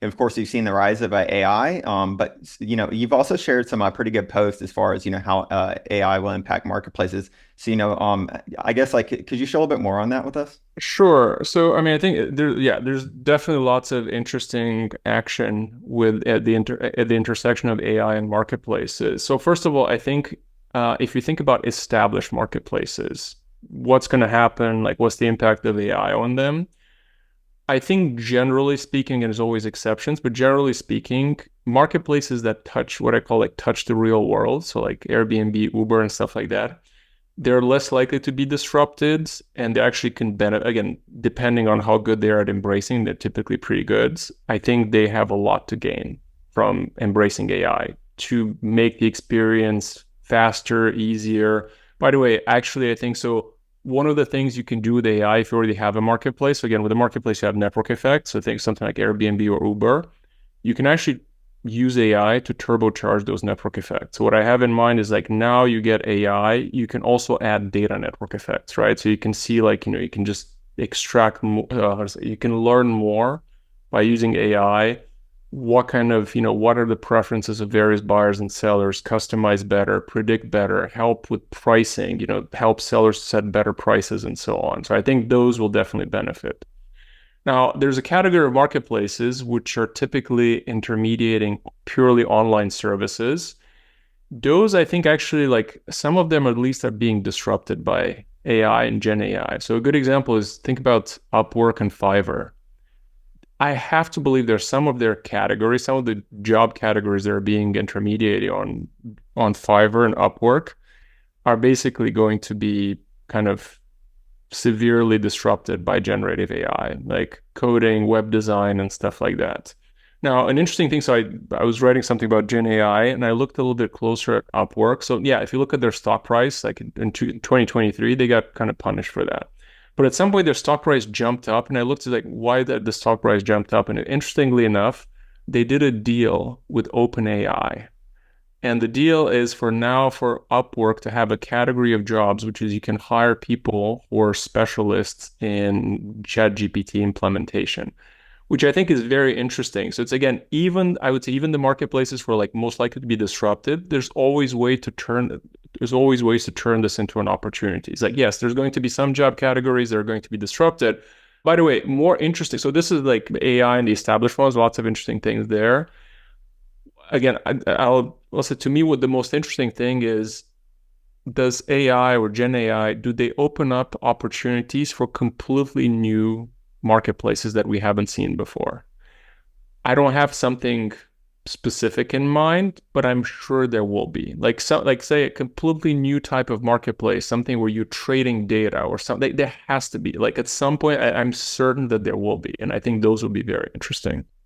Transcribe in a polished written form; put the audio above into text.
of course, you've seen the rise of AI, but you've also shared some pretty good posts as far as how AI will impact marketplaces. So I guess like could you share a little bit more on that with us? Sure. So, I mean, I think there's definitely lots of interesting action with at the intersection of AI and marketplaces. So, first of all, I think if you think about established marketplaces, what's going to happen? Like, what's the impact of AI on them? I think generally speaking, and there's always exceptions, but generally speaking, marketplaces that touch what I call like touch the real world, so like Airbnb, Uber, and stuff like that, they're less likely to be disrupted, and they actually can benefit. Again, depending on how good they are at embracing, they're typically pretty good. I think they have a lot to gain from embracing AI to make the experience faster, easier. By the way, actually, I think so. One of the things you can do with AI, if you already have a marketplace, so again, with a marketplace, you have network effects. So think something like Airbnb or Uber. You can actually use AI to turbocharge those network effects. So what I have in mind is like now you get AI, you can also add data network effects, right? So you can see like, you can just extract more, you can learn more by using AI. What kind of, what are the preferences of various buyers and sellers, customize better, predict better, help with pricing, help sellers set better prices and so on. So I think those will definitely benefit. Now, there's a category of marketplaces which are typically intermediating purely online services. Those, I think, actually, like some of them at least are being disrupted by AI and Gen AI. So, a good example is think about Upwork and Fiverr. I have to believe there's some of their categories, some of the job categories that are being intermediated on Fiverr and Upwork are basically going to be kind of severely disrupted by generative AI, like coding, web design, and stuff like that. Now, an interesting thing, so I was writing something about Gen AI, and I looked a little bit closer at Upwork. So yeah, if you look at their stock price, like in 2023, they got kind of punished for that. But at some point, their stock price jumped up, and I looked at like why the stock price jumped up. And interestingly enough, they did a deal with OpenAI, and the deal is for now for Upwork to have a category of jobs, which is you can hire people who are specialists in ChatGPT implementation, which I think is very interesting. So it's again, even I would say even the marketplaces who are like most likely to be disrupted, there's always ways to turn this into an opportunity. It's like, yes, there's going to be some job categories that are going to be disrupted. By the way, more interesting. So this is like AI and the established ones, lots of interesting things there. Again, I'll say to me, what the most interesting thing is, does AI or Gen AI, do they open up opportunities for completely new marketplaces that we haven't seen before? I don't have something specific in mind, but I'm sure there will be. Like say a completely new type of marketplace, something where you're trading data or something. There has to be. Like at some point, I'm certain that there will be, and I think those will be very interesting.